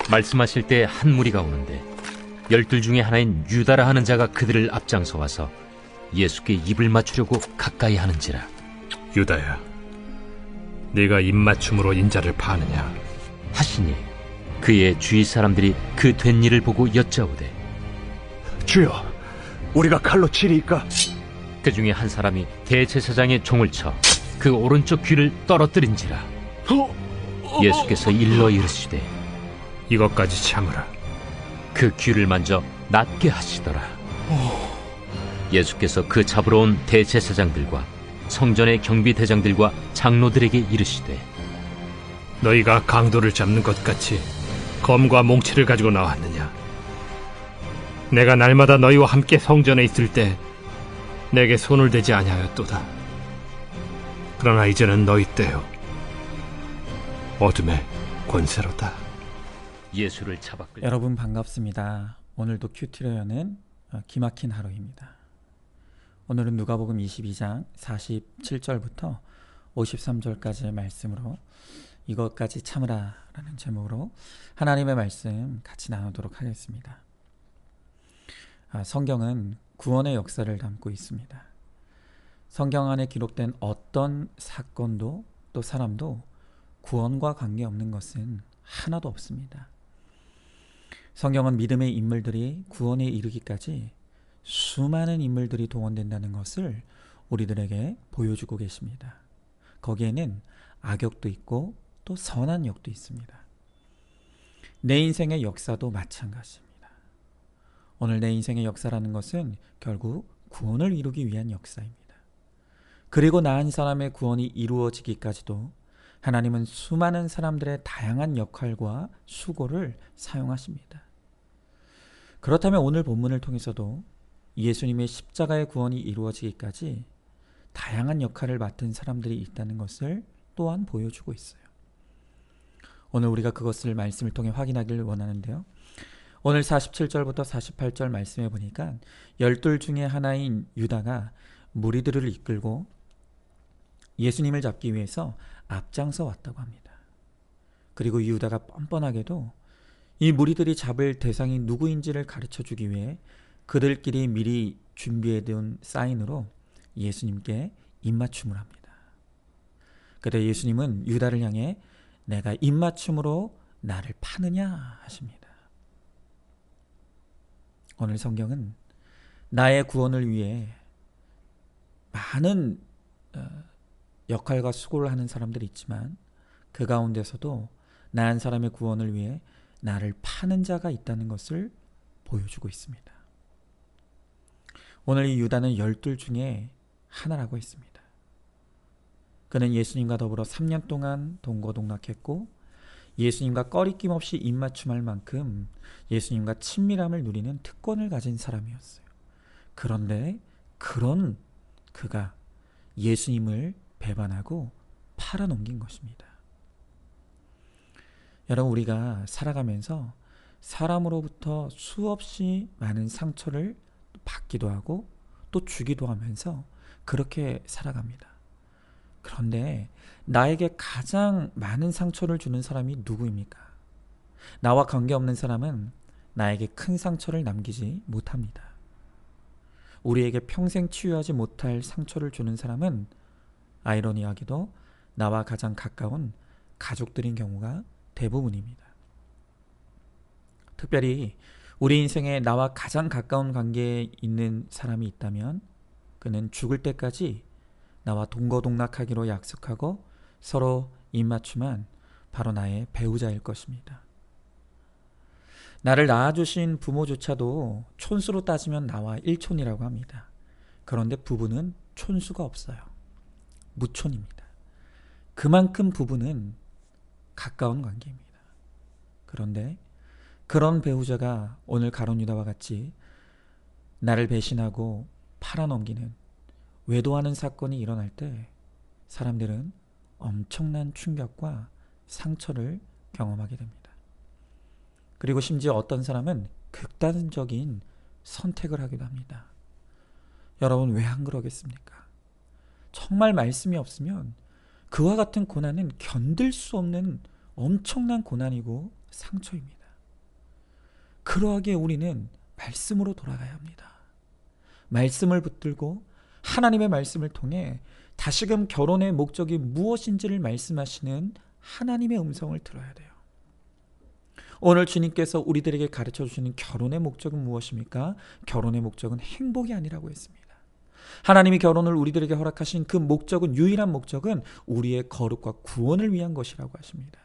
말씀하실 때 한 무리가 오는데 12 중에 하나인 유다라 하는 자가 그들을 앞장서 와서 예수께 입을 맞추려고 가까이 하는지라. 유다야, 네가 입맞춤으로 인자를 파느냐 하시니 그의 주위 사람들이 그 된 일을 보고 여짜오되, 주여, 우리가 칼로 치리이까? 그 중에 한 사람이 대제사장의 종을 쳐 그 오른쪽 귀를 떨어뜨린지라. 예수께서 일러 이르시되, 이것까지 참으라. 그 귀를 만져 낫게 하시더라. 예수께서 그 잡으러 온 대제사장들과 성전의 경비대장들과 장로들에게 이르시되, 너희가 강도를 잡는 것 같이 검과 몽치를 가지고 나왔느냐? 내가 날마다 너희와 함께 성전에 있을 때 내게 손을 대지 아니하였도다. 그러나 이제는 너희 때요, 어둠의 권세로다. 예수를 잡아 끌고. 여러분 반갑습니다. 오늘도 큐티러연은 기막힌 하루입니다. 오늘은 누가복음 22장 47절부터 53절까지의 말씀으로 이것까지 참으라 라는 제목으로 하나님의 말씀 같이 나누도록 하겠습니다. 성경은 구원의 역사를 담고 있습니다. 성경 안에 기록된 어떤 사건도 또 사람도 구원과 관계없는 것은 하나도 없습니다. 성경은 믿음의 인물들이 구원에 이르기까지 수많은 인물들이 동원된다는 것을 우리들에게 보여주고 계십니다. 거기에는 악역도 있고 또 선한 역도 있습니다. 내 인생의 역사도 마찬가지입니다. 오늘 내 인생의 역사라는 것은 결국 구원을 이루기 위한 역사입니다. 그리고 나 한 사람의 구원이 이루어지기까지도 하나님은 수많은 사람들의 다양한 역할과 수고를 사용하십니다. 그렇다면 오늘 본문을 통해서도 예수님의 십자가의 구원이 이루어지기까지 다양한 역할을 맡은 사람들이 있다는 것을 또한 보여주고 있어요. 오늘 우리가 그것을 말씀을 통해 확인하기를 원하는데요. 오늘 47절부터 48절 말씀해 보니까 12 중에 하나인 유다가 무리들을 이끌고 예수님을 잡기 위해서 앞장서 왔다고 합니다. 그리고 유다가 뻔뻔하게도 이 무리들이 잡을 대상이 누구인지를 가르쳐주기 위해 그들끼리 미리 준비해둔 사인으로 예수님께 입맞춤을 합니다. 그때 예수님은 유다를 향해 내가 입맞춤으로 나를 파느냐 하십니다. 오늘 성경은 나의 구원을 위해 많은 역할과 수고를 하는 사람들이 있지만 그 가운데서도 나 한 사람의 구원을 위해 나를 파는 자가 있다는 것을 보여주고 있습니다. 오늘 이 유다는 12 중에 하나라고 했습니다. 그는 예수님과 더불어 3년 동안 동거동락했고 예수님과 꺼리낌 없이 입맞춤할 만큼 예수님과 친밀함을 누리는 특권을 가진 사람이었어요. 그런데 그런 그가 예수님을 배반하고 팔아넘긴 것입니다. 여러분, 우리가 살아가면서 사람으로부터 수없이 많은 상처를 받기도 하고 또 주기도 하면서 그렇게 살아갑니다. 그런데 나에게 가장 많은 상처를 주는 사람이 누구입니까? 나와 관계없는 사람은 나에게 큰 상처를 남기지 못합니다. 우리에게 평생 치유하지 못할 상처를 주는 사람은 아이러니하게도 나와 가장 가까운 가족들인 경우가 대부분입니다. 특별히 우리 인생에 나와 가장 가까운 관계에 있는 사람이 있다면 그는 죽을 때까지 나와 동거동락하기로 약속하고 서로 입맞춤한 바로 나의 배우자일 것입니다. 나를 낳아주신 부모조차도 촌수로 따지면 나와 일촌이라고 합니다. 그런데 부부는 촌수가 없어요. 무촌입니다. 그만큼 부부는 가까운 관계입니다. 그런데 그런 배우자가 오늘 가룟 유다와 같이 나를 배신하고 팔아넘기는 외도하는 사건이 일어날 때 사람들은 엄청난 충격과 상처를 경험하게 됩니다. 그리고 심지어 어떤 사람은 극단적인 선택을 하기도 합니다. 여러분, 왜 안 그러겠습니까? 정말 말씀이 없으면 그와 같은 고난은 견딜 수 없는 엄청난 고난이고 상처입니다. 그러하기에 우리는 말씀으로 돌아가야 합니다. 말씀을 붙들고 하나님의 말씀을 통해 다시금 결혼의 목적이 무엇인지를 말씀하시는 하나님의 음성을 들어야 돼요. 오늘 주님께서 우리들에게 가르쳐 주시는 결혼의 목적은 무엇입니까? 결혼의 목적은 행복이 아니라고 했습니다. 하나님이 결혼을 우리들에게 허락하신 그 목적은, 유일한 목적은 우리의 거룩과 구원을 위한 것이라고 하십니다.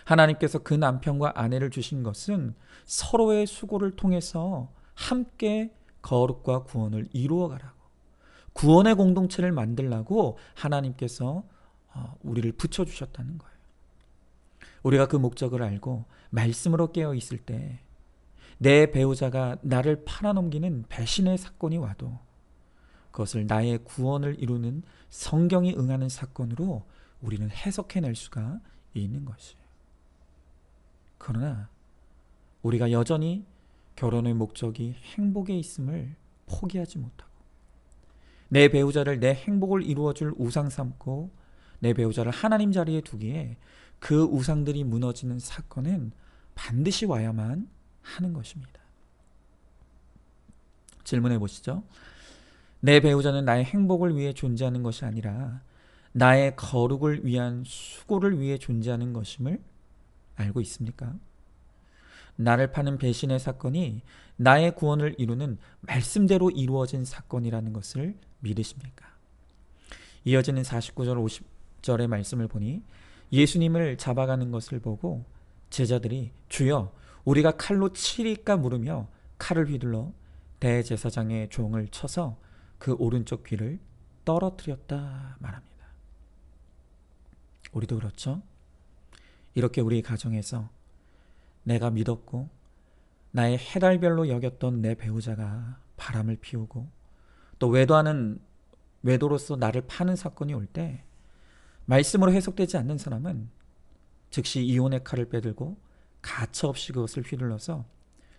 하나님께서 그 남편과 아내를 주신 것은 서로의 수고를 통해서 함께 거룩과 구원을 이루어 가라고, 구원의 공동체를 만들라고 하나님께서 우리를 붙여주셨다는 거예요. 우리가 그 목적을 알고 말씀으로 깨어 있을 때 내 배우자가 나를 팔아넘기는 배신의 사건이 와도 그것을 나의 구원을 이루는 성경이 응하는 사건으로 우리는 해석해낼 수가 있는 것이에요. 그러나 우리가 여전히 결혼의 목적이 행복에 있음을 포기하지 못하고 내 배우자를 내 행복을 이루어줄 우상 삼고 내 배우자를 하나님 자리에 두기에 그 우상들이 무너지는 사건은 반드시 와야만 하는 것입니다. 질문해 보시죠. 내 배우자는 나의 행복을 위해 존재하는 것이 아니라 나의 거룩을 위한 수고를 위해 존재하는 것임을 알고 있습니까? 나를 파는 배신의 사건이 나의 구원을 이루는 말씀대로 이루어진 사건이라는 것을 믿으십니까? 이어지는 49절 50절의 말씀을 보니 예수님을 잡아가는 것을 보고 제자들이 주여 우리가 칼로 치리까 물으며 칼을 휘둘러 대제사장의 종을 쳐서 그 오른쪽 귀를 떨어뜨렸다 말합니다. 우리도 그렇죠? 이렇게 우리 가정에서 내가 믿었고 나의 해달별로 여겼던 내 배우자가 바람을 피우고 또 외도로서 나를 파는 사건이 올 때 말씀으로 해석되지 않는 사람은 즉시 이혼의 칼을 빼들고 가차없이 그것을 휘둘러서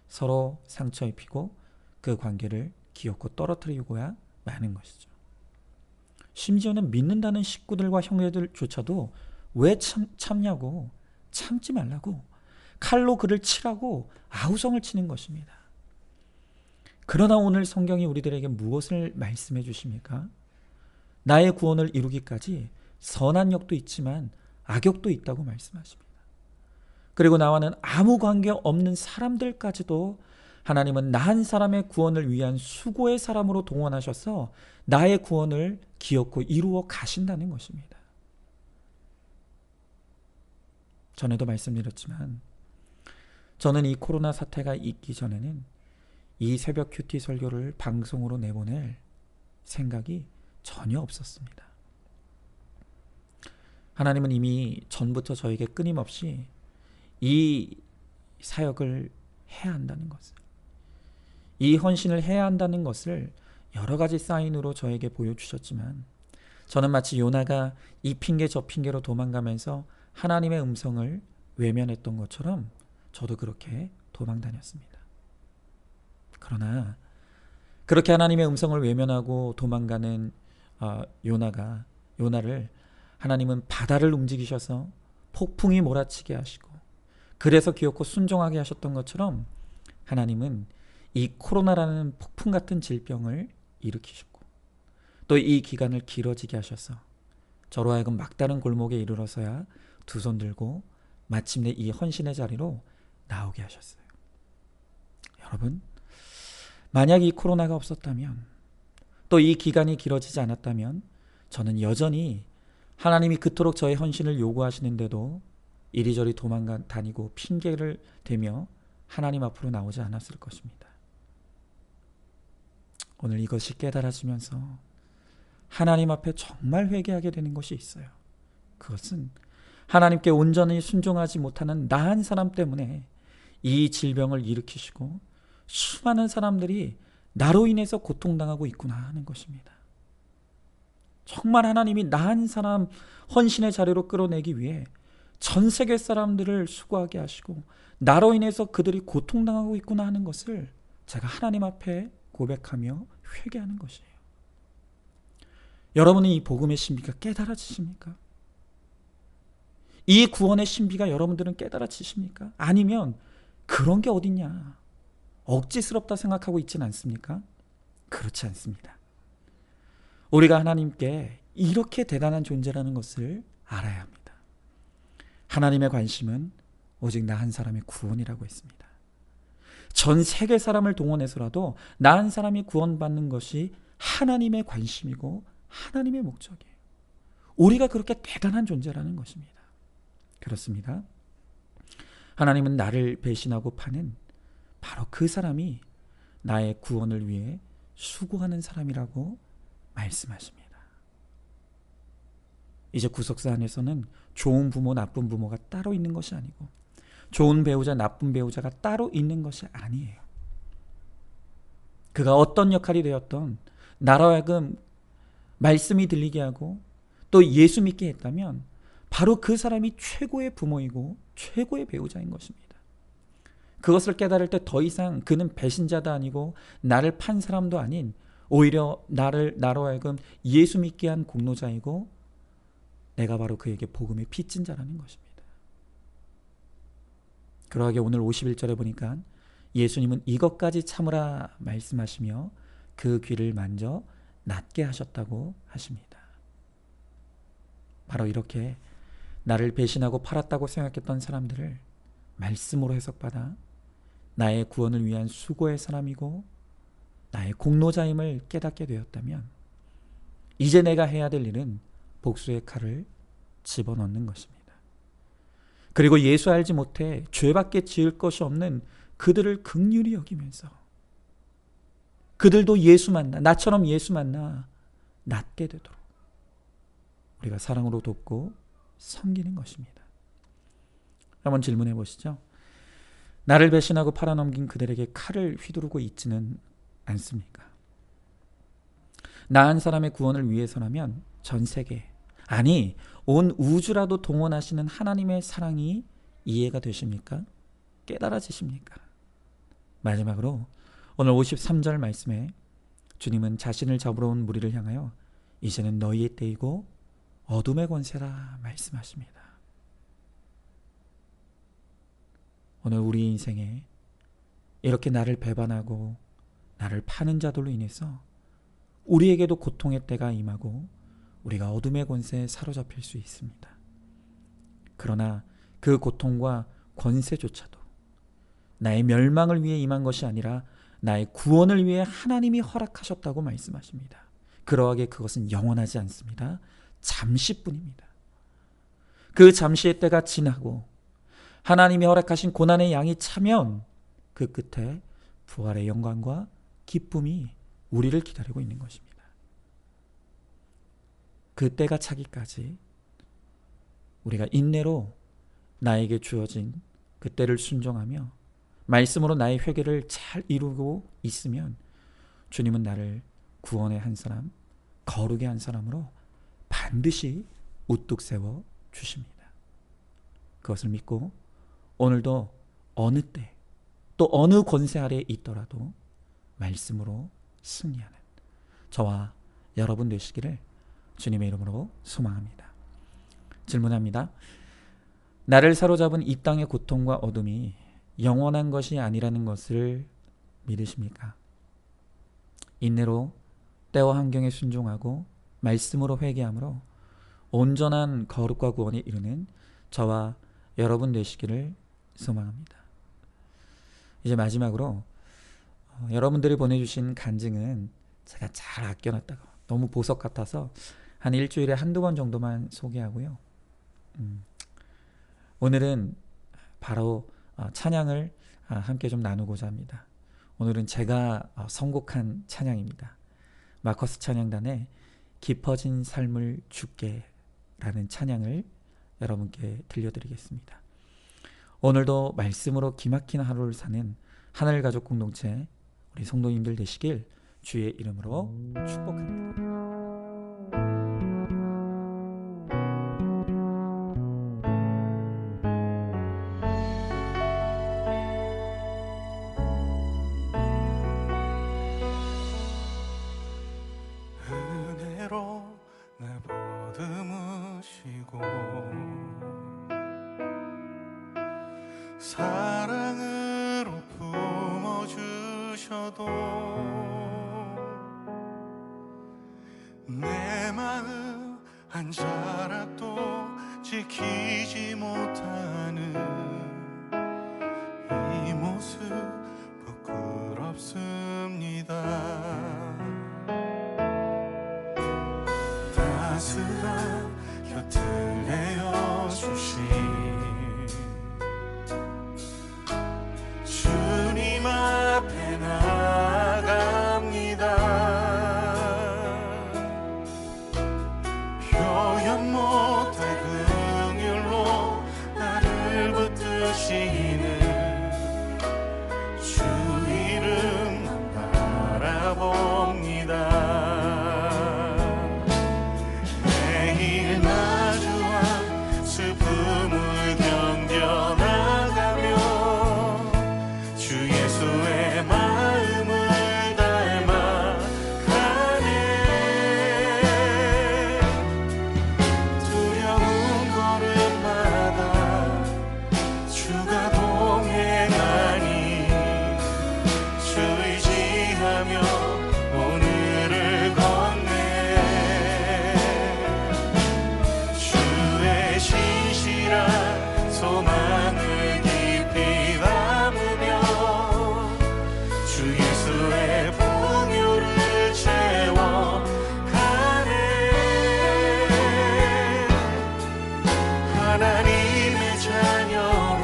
서로 상처 입히고 그 관계를 기어코 떨어뜨리고야 마는 것이죠. 심지어는 믿는다는 식구들과 형제들조차도 왜 참냐고, 참지 말라고, 칼로 그를 치라고 아우성을 치는 것입니다. 그러나 오늘 성경이 우리들에게 무엇을 말씀해 주십니까? 나의 구원을 이루기까지 선한 역도 있지만 악역도 있다고 말씀하십니다. 그리고 나와는 아무 관계 없는 사람들까지도 하나님은 나 한 사람의 구원을 위한 수고의 사람으로 동원하셔서 나의 구원을 기어코 이루어 가신다는 것입니다. 전에도 말씀드렸지만 저는 이 코로나 사태가 있기 전에는 이 새벽 큐티 설교를 방송으로 내보낼 생각이 전혀 없었습니다. 하나님은 이미 전부터 저에게 끊임없이 이 사역을 해야 한다는 것을, 이 헌신을 해야 한다는 것을 여러 가지 사인으로 저에게 보여주셨지만 저는 마치 요나가 이 핑계 저 핑계로 도망가면서 하나님의 음성을 외면했던 것처럼 저도 그렇게 도망다녔습니다. 그러나 그렇게 하나님의 음성을 외면하고 도망가는 요나를 하나님은 바다를 움직이셔서 폭풍이 몰아치게 하시고 그래서 기어코 순종하게 하셨던 것처럼 하나님은 이 코로나라는 폭풍 같은 질병을 일으키셨고 또 이 기간을 길어지게 하셔서 저로 하여금 막다른 골목에 이르러서야 두 손 들고 마침내 이 헌신의 자리로 나오게 하셨어요. 여러분, 만약 이 코로나가 없었다면 또 이 기간이 길어지지 않았다면 저는 여전히 하나님이 그토록 저의 헌신을 요구하시는데도 이리저리 다니고 핑계를 대며 하나님 앞으로 나오지 않았을 것입니다. 오늘 이것이 깨달아지면서 하나님 앞에 정말 회개하게 되는 것이 있어요. 그것은 하나님께 온전히 순종하지 못하는 나 한 사람 때문에 이 질병을 일으키시고 수많은 사람들이 나로 인해서 고통당하고 있구나 하는 것입니다. 정말 하나님이 나 한 사람 헌신의 자리로 끌어내기 위해 전 세계 사람들을 수고하게 하시고 나로 인해서 그들이 고통당하고 있구나 하는 것을 제가 하나님 앞에 고백하며 회개하는 것이에요. 여러분은 이 복음의 신비가 깨달아지십니까? 이 구원의 신비가 여러분들은 깨달아지십니까? 아니면 그런 게 어딨냐? 억지스럽다 생각하고 있지는 않습니까? 그렇지 않습니다. 우리가 하나님께 이렇게 대단한 존재라는 것을 알아야 합니다. 하나님의 관심은 오직 나 한 사람의 구원이라고 했습니다. 전 세계 사람을 동원해서라도 나 한 사람이 구원받는 것이 하나님의 관심이고 하나님의 목적이에요. 우리가 그렇게 대단한 존재라는 것입니다. 그렇습니다. 하나님은 나를 배신하고 파는 바로 그 사람이 나의 구원을 위해 수고하는 사람이라고 말씀하십니다. 이제 구속사 안에서는 좋은 부모, 나쁜 부모가 따로 있는 것이 아니고 좋은 배우자, 나쁜 배우자가 따로 있는 것이 아니에요. 그가 어떤 역할이 되었던 나로 하여금 말씀이 들리게 하고 또 예수 믿게 했다면 바로 그 사람이 최고의 부모이고 최고의 배우자인 것입니다. 그것을 깨달을 때 더 이상 그는 배신자도 아니고 나를 판 사람도 아닌 오히려 나로 하여금 예수 믿게 한 공로자이고 내가 바로 그에게 복음의 빚진 자라는 것입니다. 그러하게 오늘 51절에 보니까 예수님은 이것까지 참으라 말씀하시며 그 귀를 만져 낫게 하셨다고 하십니다. 바로 이렇게 나를 배신하고 팔았다고 생각했던 사람들을 말씀으로 해석받아 나의 구원을 위한 수고의 사람이고 나의 공로자임을 깨닫게 되었다면 이제 내가 해야 될 일은 복수의 칼을 집어넣는 것입니다. 그리고 예수 알지 못해 죄밖에 지을 것이 없는 그들을 긍휼히 여기면서 그들도 예수 만나, 나처럼 예수 만나 낫게 되도록 우리가 사랑으로 돕고 섬기는 것입니다. 한번 질문해 보시죠. 나를 배신하고 팔아넘긴 그들에게 칼을 휘두르고 있지는 않습니까? 나 한 사람의 구원을 위해서라면 전 세계, 아니 온 우주라도 동원하시는 하나님의 사랑이 이해가 되십니까? 깨달아지십니까? 마지막으로 오늘 53절 말씀에 주님은 자신을 잡으러 온 무리를 향하여 이제는 너희의 때이고 어둠의 권세라 말씀하십니다. 오늘 우리 인생에 이렇게 나를 배반하고 나를 파는 자들로 인해서 우리에게도 고통의 때가 임하고 우리가 어둠의 권세에 사로잡힐 수 있습니다. 그러나 그 고통과 권세조차도 나의 멸망을 위해 임한 것이 아니라 나의 구원을 위해 하나님이 허락하셨다고 말씀하십니다. 그러하게 그것은 영원하지 않습니다. 잠시뿐입니다. 그 잠시의 때가 지나고 하나님이 허락하신 고난의 양이 차면 그 끝에 부활의 영광과 기쁨이 우리를 기다리고 있는 것입니다. 그 때가 차기까지 우리가 인내로 나에게 주어진 그 때를 순종하며 말씀으로 나의 회개를 잘 이루고 있으면 주님은 나를 구원의 한 사람, 거룩의 한 사람으로 반드시 우뚝 세워 주십니다. 그것을 믿고 오늘도 어느 때 또 어느 권세 아래에 있더라도 말씀으로 승리하는 저와 여러분 되시기를 주님의 이름으로 소망합니다. 질문합니다. 나를 사로잡은 이 땅의 고통과 어둠이 영원한 것이 아니라는 것을 믿으십니까? 인내로 때와 환경에 순종하고 말씀으로 회개함으로 온전한 거룩과 구원에 이르는 저와 여러분 되시기를 소망합니다. 이제 마지막으로 여러분들이 보내주신 간증은 제가 잘 아껴놨다가 너무 보석 같아서 한 일주일에 한두 번 정도만 소개하고요. 오늘은 바로 찬양을 함께 좀 나누고자 합니다. 오늘은 제가 선곡한 찬양입니다. 마커스 찬양단의 깊어진 삶을 주께 라는 찬양을 여러분께 들려드리겠습니다. 오늘도 말씀으로 기막힌 하루를 사는 하늘가족 공동체 우리 성도님들 되시길 주의 이름으로 축복합니다. 은혜로 날 보듬으시고 사랑을 하셔도 내 마음 한 자락도 지키지 못하는 이 모습 부끄럽습니다. 따스한 곁을 내어주신 주님 앞에 나아갑니다. 표현 못할 긍휼로 나를 붙드시는 주 이름만 바라봅니다. 매일 마주한 슬픔을 견뎌나가며 주 예수의 마음을 닮아가네. 두려운 걸음마다 주가 동행하니 주 의지하며 오늘을 걷네. 주의 신실한 소망을 깊이 담으며 주 예수의 풍요를 채워가네. 하나님의 자녀로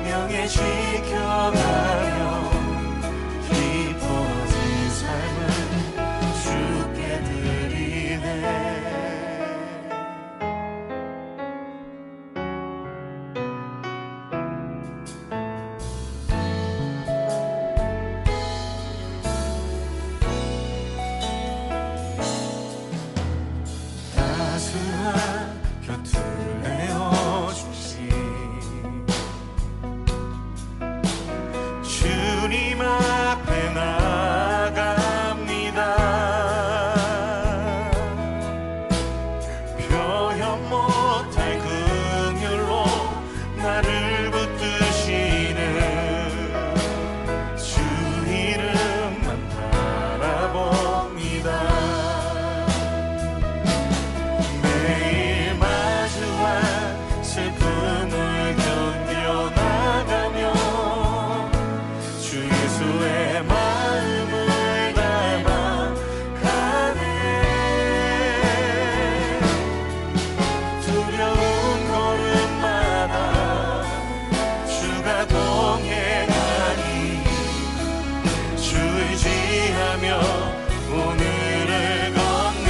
명예 지켜가며 기뻐진 삶을 주께 드리네. 따스한 곁을 내어주신 주님 앞에 나아갑니다. 표현 못할 긍휼로 나를 붙드시는 주 이름만 바라봅니다. 매일 마주한 슬픔을 견뎌나가며 주 예수의 마음을 닮아가네. 두려운 걸음마다 주가 동행하니 주 의지하며 오늘을 걷네.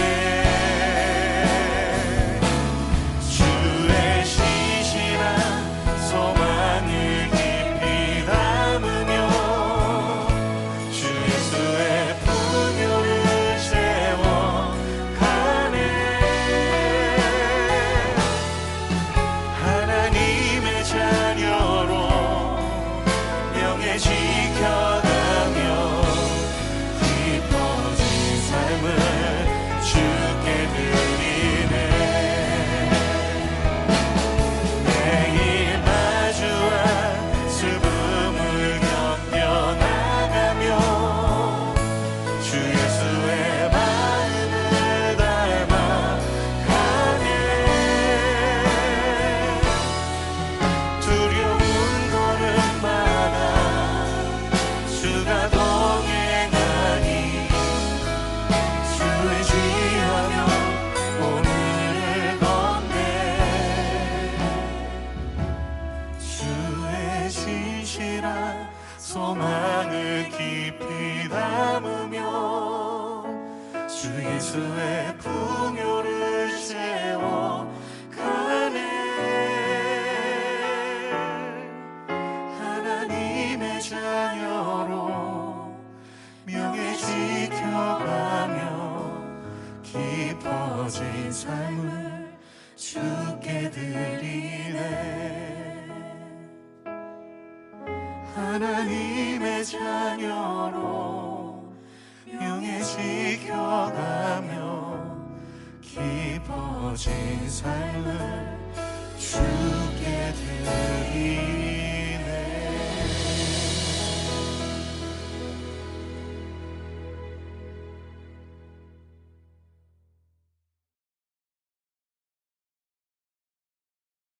주의 신실한 소망을 깊이 담으며 주 예수의 풍요를 채워가네. 하나님의 자녀로 명예 지켜가며 기뻐진 삶을 주께 드리네. 매일 마주한 슬픔을 견뎌나가며 주 예수의 마음을 닮아가네. 두려운 걸음마다 주가 동행하니 주 의지하며 오늘을 걷네. 주의 신실한 소망을 깊이 담으며 주 예수의 풍요를 채워가네. 하나님의 자녀로 명예 지켜가며 기뻐진 삶을 주께 드리네. 하나님의 자녀로 명예 지켜가며 기뻐진 삶을 주께 드리네.